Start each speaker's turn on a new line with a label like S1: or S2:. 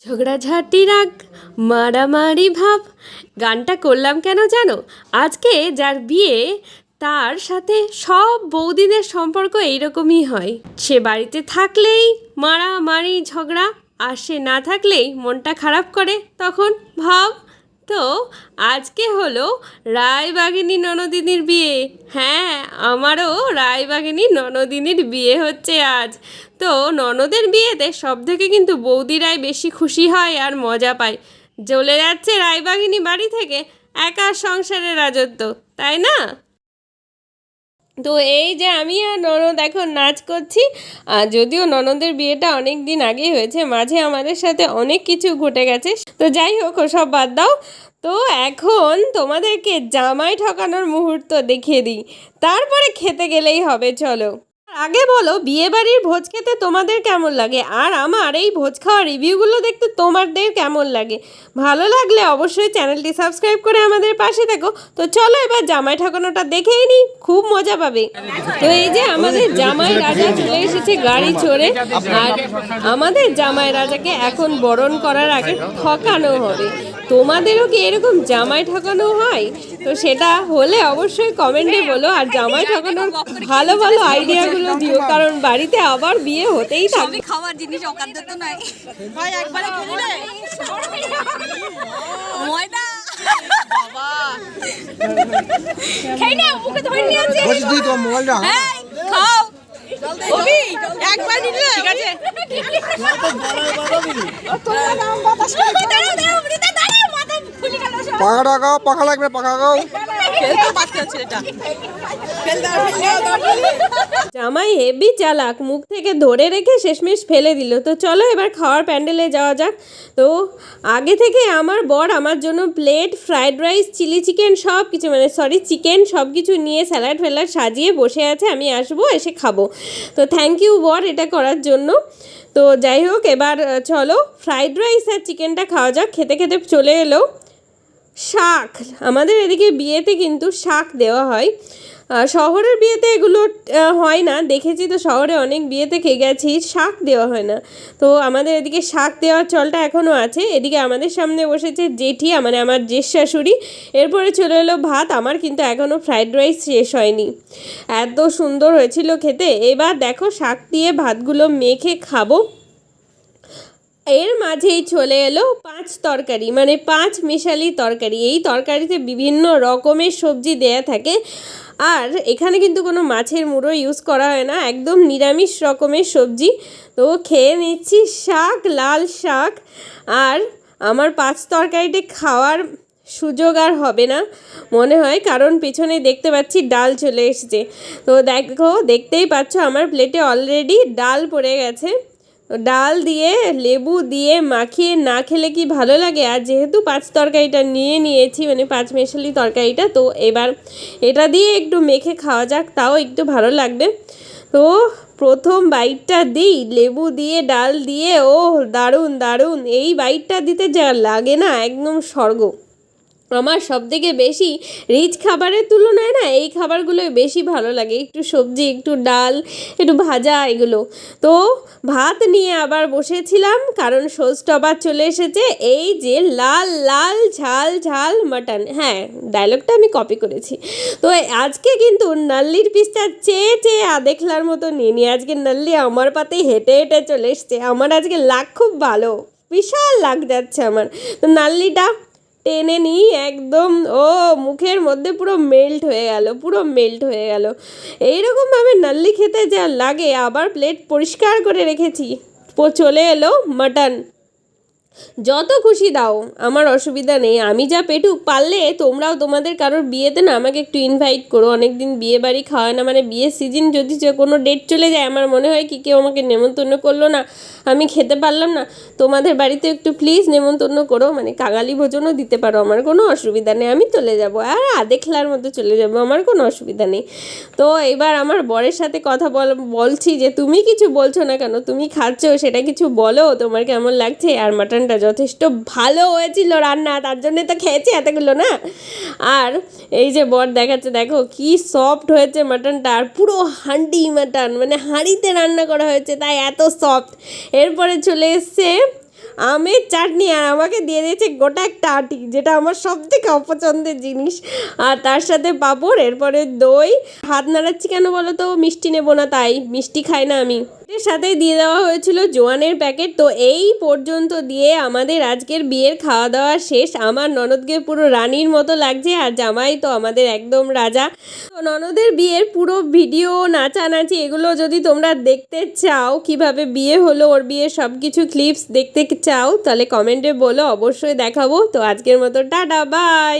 S1: ঝগড়াঝাটি রাগ মারামারি ভাব। গানটা করলাম কেন জানো? আজকে যার বিয়ে তার সাথে সব বৌদিদের সম্পর্ক এইরকমই হয়। সে বাড়িতে থাকলেই মারামারি ঝগড়া, আর সে না থাকলেই মনটা খারাপ করে। তখন ভাব। তো আজকে হলো রায়বাঘিনী ননদিনীর বিয়ে। হ্যাঁ, আমারও রায়বাঘিনী ননদিনীর বিয়ে হচ্ছে আজ। তো ননদের বিয়েতে সব থেকে কিন্তু বৌদিরাই বেশি খুশি হয় আর মজা পায়। জ্বলে যাচ্ছে রায়বাঘিনী বাড়ি থেকে একা সংসারের রাজত্ব, তাই না? তো এই যে আমি আর ননদ এখন নাচ করছি। আর যদিও ননদের বিয়েটা অনেক দিন আগেই হয়েছে, মাঝে আমাদের সাথে অনেক কিছু ঘটে গেছে। তো যাই হোক, ওসব বাদ দাও। তো এখন তোমাদেরকে জামাই ঠকানোর মুহূর্ত দেখিয়ে দিই, তারপরে খেতে গেলেই হবে। চলো আগে বলো, বিয়ে বাড়ির ভোজ খেতে তোমাদের কেমন লাগে, আর আমার এই ভোজ খাওয়ার রিভিউগুলো দেখতে তোমাদের কেমন লাগে? ভালো লাগলে অবশ্যই চ্যানেলটি সাবস্ক্রাইব করে আমাদের পাশে থাকো। তো চলো এবার জামাই ঠকানোটা দেখেই নিই, খুব মজা পাবে। তো এই যে আমাদের জামাই রাজা চলে এসেছে গাড়ি চড়ে, আর আমাদের জামাই রাজাকে এখন বরণ করার আগে ঠকানো হবে। তোমাদেরও কি এরকম জামাই ঠকানো হয়? তো সেটা হলে অবশ্যই কমেন্টে বলো, আর জামাই ঠকানোর ভালো ভালো আইডিয়াগুলো দিও, কারণ বাড়িতে আবার বিয়ে হতেই থাকবে।
S2: খাওয়ার জিনিস অকান্ত তো নাই ভাই, একবারে খেলে ময়দা বাবা খাই না, মুখে ধরে নিয়ে আছে। বসে তুই তো মোবাইলটা খাও ওবি একবার নিলে ঠিক আছে।
S3: পাখা লাগাও, পাখা লাগবে, পাখা লাগাও।
S1: জামাই হেভি চালাক, মুখ থেকে ধরে রেখে শেষমেশ ফেলে দিল। তো চলো এবার খাওয়ার প্যান্ডেলে যাওয়া যাক। তো আগে থেকে আমার বর আমার জন্য plate, fried rice, chilli chicken সব কিছু, চিকেন সব কিছু নিয়ে স্যালাড ফ্যালাড সাজিয়ে বসে আছে। আমি আসবো, এসে খাবো। তো থ্যাংক ইউ বর এটা করার জন্য। তো যাই হোক, এবার চলো ফ্রাইড রাইস আর চিকেনটা খাওয়া যাক। খেতে খেতে চলে এলো শাক। আমাদের এদিকে বিয়েতে কিন্তু শাক দেওয়া হয়, শহরের বিয়েতে এগুলো হয় না। দেখেছি তো শহরে অনেক বিয়েতে খেয়ে গেছি, শাক দেওয়া হয় না। তো আমাদের এদিকে শাক দেওয়ার চলটা এখনও আছে। এদিকে আমাদের সামনে বসেছে জেঠি, আমার জেঠ শাশুড়ি। এরপরে চলে এলো ভাত। আমার কিন্তু এখনও ফ্রাইড রাইস শেষ হয়নি, এত সুন্দর হয়েছিল খেতে। এবার দেখো শাক দিয়ে ভাতগুলো মেখে খাবো। এর মাঝেই চলে এলো 5 তরকারি, 5 মিশালি তরকারি। এই তরকারিতে বিভিন্ন রকমের সবজি দেয়া থাকে, আর এখানে কিন্তু কোনো মাছের মুড়ো ইউজ করা হয় না, একদম নিরামিষ রকমের সবজি। তো খেয়ে নিচ্ছি শাক, লাল শাক। আর আমার 5 তরকারিতে খাওয়ার সুযোগ আর হবে না মনে হয়, কারণ পিছনে দেখতে পাচ্ছি ডাল চলে এসেছে। তো দেখো, দেখতেই পাচ্ছ আমার প্লেটে অলরেডি ডাল পড়ে গেছে। ডাল দিয়ে লেবু দিয়ে মাখিয়ে না খেলে কি ভালো লাগে? আর যেহেতু 5 তরকারিটা নিয়ে নিয়েছি, 5 মেশালি তরকারিটা, তো এবার এটা দিয়ে একটু মেখে খাওয়া যাক, তাও একটু ভালো লাগবে। তো প্রথম বাইটটা দিই লেবু দিয়ে, ডাল দিয়ে, ও দারুণ দারুণ। এই বাইটটা দিতে যা লাগে না, একদম স্বর্গ। আমার সবথেকে বেশি রিচ খাবারের তুলনায় না এই খাবারগুলোই বেশি ভালো লাগে, একটু সবজি, একটু ডাল, একটু ভাজা, এগুলো। তো ভাত নিয়ে আবার বসেছিলাম, কারণ শোস্টপার চলে এসেছে। এই যে লাল লাল ঝাল ঝাল মাটন, হ্যাঁ ডায়লগটা আমি কপি করেছি। তো আজকে কিন্তু নাল্লির পিসটা চেয়ে চেয়ে দেখলার মতো নিয়ে নিয়ে আজকে নাল্লি আমার পাতেই হেঁটে হেঁটে চলে এসছে। আমার আজকে লাগ খুব ভালো, বিশাল লাগ যাচ্ছে আমার। তো নাল্লিটা টেনে নিই একদম, ও মুখের মধ্যে পুরো মেল্ট হয়ে গেল, পুরো মেল্ট হয়ে গেল। এইরকমভাবে নাল্লি খেতে যা লাগে। আবার প্লেট পরিষ্কার করে রেখেছি। চলে এলো মাটন। যত খুশি দাও, আমার অসুবিধা নেই। আমি যা পেটুক, পারলে তোমরাও তোমাদের কারোর বিয়েতে না আমাকে একটু ইনভাইট করো। অনেক দিন বিয়ে বাড়ি খাওয়া না, বিয়ের সিজন যদি কোনো ডেট চলে যায়, আমার মনে হয় কি কেউ আমাকে নেমন্তন্ন করলো না, আমি খেতে পারলাম না। তোমাদের বাড়িতে একটু প্লিজ নেমন্তন্ন করো, কাঙালি ভোজনও দিতে পারো, আমার কোনো অসুবিধা নেই। আমি চলে যাবো, আর দেখলার মতো চলে যাবো, আমার কোনো অসুবিধা নেই। তো এবার আমার বরের সাথে কথা বলছি যে তুমি কিছু বলছো না কেন, তুমি খাচ্ছো, সেটা কিছু বলো, তোমার কেমন লাগছে। আর মাটন মাটনটা যথেষ্ট ভালো হয়েছিল রান্না, তার জন্যে তো খেয়েছি এতগুলো না। আর এই যে বর দেখাচ্ছে, দেখো কি সফট হয়েছে মাটনটা, আর পুরো হান্ডি মাটন, মানে হাঁড়িতে রান্না করা হয়েছে তাই এত সফট। এরপরে চলে এসছে আমের চাটনি, আর আমাকে দিয়ে দিয়েছে গোটা একটা আটি, যেটা আমার সব থেকে অপছন্দের জিনিস, আর তার সাথে পাঁপড়, এরপরে দই। হাত নাড়াচ্ছি কেন বলো তো, মিষ্টি নেবো না তাই, মিষ্টি খাই না আমি। এর সাথে দিয়ে দেওয়া হয়েছিল জোয়ানের প্যাকেট। তো এই পর্যন্ত দিয়ে আমাদের আজকের বিয়ের খাওয়া দাওয়া শেষ। আমার ননদকে পুরো রানীর মতো লাগছে, আর জামাই তো আমাদের একদম রাজা। তো ননদের বিয়ের পুরো ভিডিও, নাচানাচি, এগুলো যদি তোমরা দেখতে চাও, কিভাবে বিয়ে হলো, ওর বিয়ের সব কিছু ক্লিপস দেখতে চাও, তাহলে কমেন্টে বলো, অবশ্যই দেখাবো। তো আজকের মতো টাটা, বাই।